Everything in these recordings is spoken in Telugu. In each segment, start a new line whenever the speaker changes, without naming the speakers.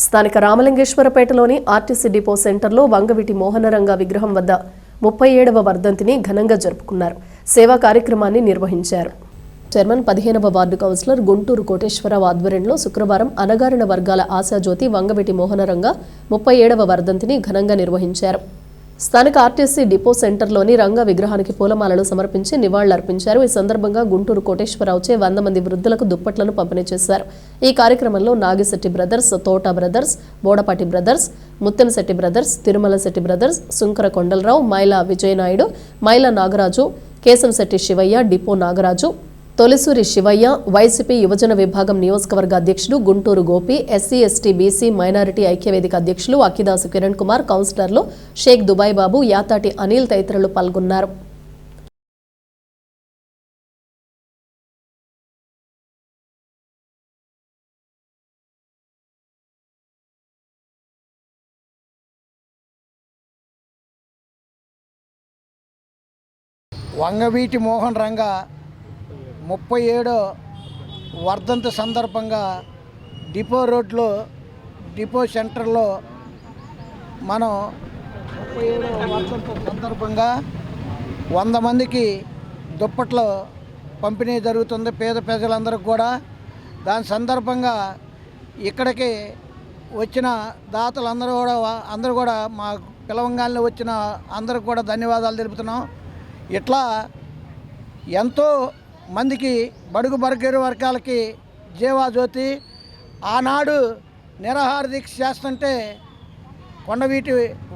స్థానిక రామలింగేశ్వరపేటలోని ఆర్టీసీ డిపో సెంటర్లో వంగవీటి మోహనరంగ విగ్రహం వద్ద 37వ వర్ధంతిని ఘనంగా జరుపుకున్నారు. సేవా కార్యక్రమాన్ని నిర్వహించారు. చైర్మన్ 15వ వార్డు కౌన్సిలర్ గుంటూరు కోటేశ్వరరావు ఆధ్వర్యంలో శుక్రవారం అణగారిన వర్గాల ఆశాజ్యోతి వంగవీటి మోహనరంగ 37వ వర్ధంతిని ఘనంగా నిర్వహించారు. స్థానిక ఆర్టీసీ డిపో సెంటర్లోని రంగ విగ్రహానికి పూలమాలలు సమర్పించి నివాళులర్పించారు. ఈ సందర్భంగా గుంటూరు కోటేశ్వరరావుచే 100 మంది వృద్ధులకు దుప్పట్లను పంపిణీ చేశారు. ఈ కార్యక్రమంలో Nagisetti brothers, Thota brothers, Bodapati brothers, Muttamsetti brothers, Tirumala Setti brothers, Sunkara Kondalarao, Maila Vijayanaidu, Maila Nagaraju, Kesamsetti Sivayya, depot Nagaraju, Tolisuri Sivayya, YCP యువజన విభాగం నియోజకవర్గ అధ్యక్షుడు Guntur Gopi, SC ST BC minority ఐక్యవేదిక అధ్యక్షులు అక్కిదాసు కిరణ్ కుమార్, కౌన్సిలర్లు షేక్ దుబాయ్ బాబు, యాతాటి అనిల్ తదితరులు పాల్గొన్నారు.
వంగవీటి మోహన్ రంగ 37వ వర్ధంతి సందర్భంగా డిపో రోడ్లో డిపో సెంటర్లో మనం 37వ వర్ధంతి సందర్భంగా 100 మందికి దుప్పట్లు పంపిణీ జరుగుతుంది పేద ప్రజలందరికీ కూడా. దాని సందర్భంగా ఇక్కడికి వచ్చిన దాతలందరూ కూడా మా పిలవంగానే వచ్చిన అందరికి కూడా ధన్యవాదాలు తెలుపుతున్నాం. ఇట్లా ఎంతో మందికి బడుగు బర్గేరు వర్గాలకి జీవాజ్యోతి ఆనాడు నిరాహార దీక్ష చేస్తుంటే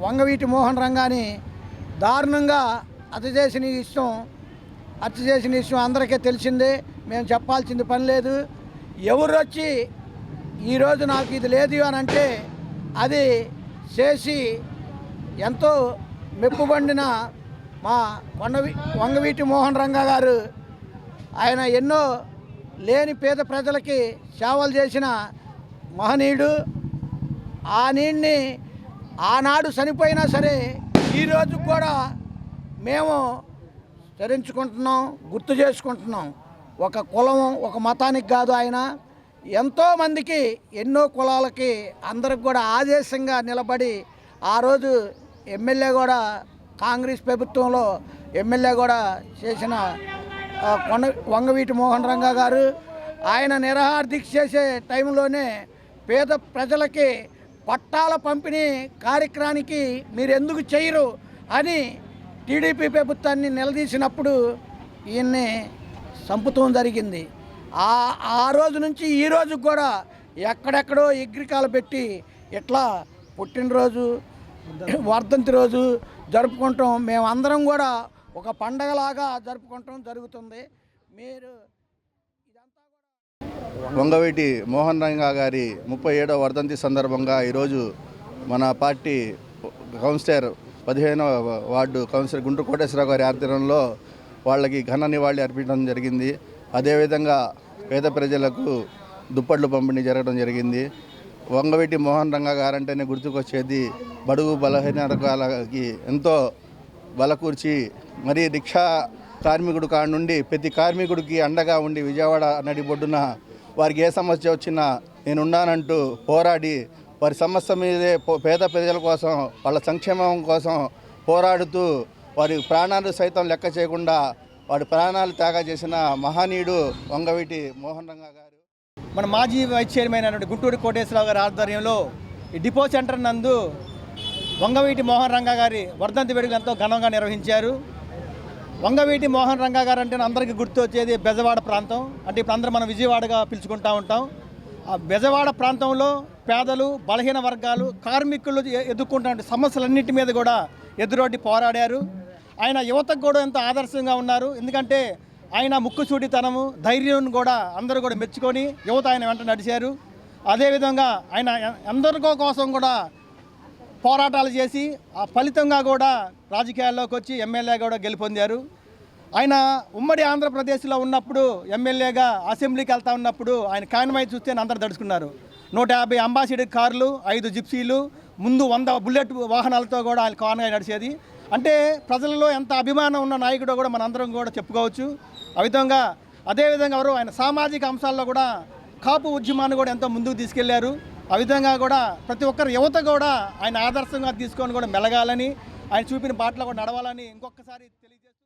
వంగవీటి మోహన్ రంగాని దారుణంగా హత్య చేసిన విషయం అందరికీ తెలిసిందే. మేము చెప్పాల్సింది పని లేదు. ఎవరు వచ్చి ఈరోజు నాకు ఇది లేదు అని అంటే అది చేసి ఎంతో మెప్పుబండిన మా వంగవీటి మోహన్ రంగ గారు ఆయన ఎన్నో లేని పేద ప్రజలకి సేవలు చేసిన మహనీయుడు. ఆ నీడిని ఆనాడు చనిపోయినా సరే ఈరోజు కూడా మేము చరించుకుంటున్నాం, గుర్తు చేసుకుంటున్నాం. ఒక కులం ఒక మతానికి కాదు, ఆయన ఎంతోమందికి ఎన్నో కులాలకి అందరికి కూడా ఆదేశంగా నిలబడి ఆ రోజు ఎమ్మెల్యే కూడా కాంగ్రెస్ ప్రభుత్వంలో ఎమ్మెల్యే కూడా చేసిన వంగవీటి మోహన్ రంగ గారు ఆయన నిరాహార దీక్ష చేసే టైంలోనే పేద ప్రజలకి పట్టాల పంపిణీ కార్యక్రమానికి మీరు ఎందుకు చేయరు అని టీడీపీ ప్రభుత్వాన్ని నిలదీసినప్పుడు ఈయన్ని చంపుతూ జరిగింది. ఆ రోజు నుంచి ఈ రోజు కూడా ఎక్కడెక్కడో ఎగ్రికాలు పెట్టి ఇట్లా పుట్టినరోజు వర్ధంతి రోజు జరుపుకుంటాం. మేమందరం కూడా ఒక పండగలాగా జరుపుకుంటాం జరుగుతుంది. మీరు
వంగవీటి మోహన్ రంగ గారి 37వ వర్ధంతి సందర్భంగా ఈరోజు మన పార్టీ కౌన్సిలర్ 15వ వార్డు కౌన్సిలర్ గుంటూరు కోటేశ్వరరావు గారి ఆధ్వర్యంలో వాళ్ళకి ఘన నివాళి అర్పించడం జరిగింది. అదేవిధంగా పేద ప్రజలకు దుప్పట్లు పంపిణీ జరగడం జరిగింది. వంగవీటి మోహన్ రంగ గారంటేనే గుర్తుకొచ్చేది బడుగు బలహీన వర్గాలకి ఎంతో బలకూర్చి మరి రిక్షా కార్మికుడు కాడ నుండి ప్రతి కార్మికుడికి అండగా ఉండి విజయవాడ నడిబొడ్డున వారికి ఏ సమస్య వచ్చినా నేనున్నానంటూ పోరాడి వారి సమస్య మీదే పేద ప్రజల కోసం వాళ్ళ సంక్షేమం కోసం పోరాడుతూ వారి ప్రాణాలు సైతం లెక్క చేయకుండా వారి ప్రాణాలు త్యాగం చేసిన మహనీయుడు వంగవీటి మోహన్ రంగ గారు.
మన మాజీ వైస్ చైర్మన్ అయినటువంటి గుంటూరు కోటేశ్వరరావు గారి ఆధ్వర్యంలో ఈ డిపో సెంటర్ నందు వంగవీటి మోహన్ రంగ గారి వర్ధంతి వేడుకలు ఎంతో ఘనంగా నిర్వహించారు. వంగవీటి మోహన్ రంగ గారు అంటే అందరికీ గుర్తు వచ్చేది బెజవాడ ప్రాంతం. అంటే ఇప్పుడు అందరూ మనం విజయవాడగా పిలుచుకుంటూ ఉంటాం. ఆ బెజవాడ ప్రాంతంలో పేదలు, బలహీన వర్గాలు, కార్మికులు ఎదుర్కొంటున్న సమస్యలన్నింటి మీద కూడా ఎదురొడ్డి పోరాడారు. ఆయన యువతకు కూడా ఎంతో ఆదర్శంగా ఉన్నారు. ఎందుకంటే ఆయన ముక్కుసూటితనము, ధైర్యం కూడా అందరూ కూడా మెచ్చుకొని యువత ఆయన వెంట నడిచారు. అదేవిధంగా ఆయన అందరికో కోసం కూడా పోరాటాలు చేసి ఆ ఫలితంగా కూడా రాజకీయాల్లోకి వచ్చి ఎమ్మెల్యే కూడా గెలుపొందారు. ఆయన ఉమ్మడి ఆంధ్రప్రదేశ్లో ఉన్నప్పుడు ఎమ్మెల్యేగా అసెంబ్లీకి వెళ్తా ఉన్నప్పుడు ఆయన కాన్వాయ్ చూస్తే అందరు దడుచుకున్నారు. 150 అంబాసిడర్ కార్లు, 5 జిప్సీలు, ముందు 100 బుల్లెట్ వాహనాలతో కూడా ఆయన కాన్వాయ్ నడిచేది. అంటే ప్రజలలో ఎంత అభిమానం ఉన్న నాయకుడో కూడా మనందరం కూడా చెప్పుకోవచ్చు. అదేవిధంగా ఆయన సామాజిక అంశాల్లో కూడా కాపు ఉద్యమాన్ని కూడా ఎంతో ముందుకు తీసుకెళ్లారు. ఆ విధంగా కూడా ప్రతి ఒక్కరు యువత కూడా ఆయన ఆదర్శంగా తీసుకొని కూడా మెలగాలని, ఆయన చూపిన బాటలో కూడా నడవాలని ఇంకొకసారి తెలియజేస్తారు.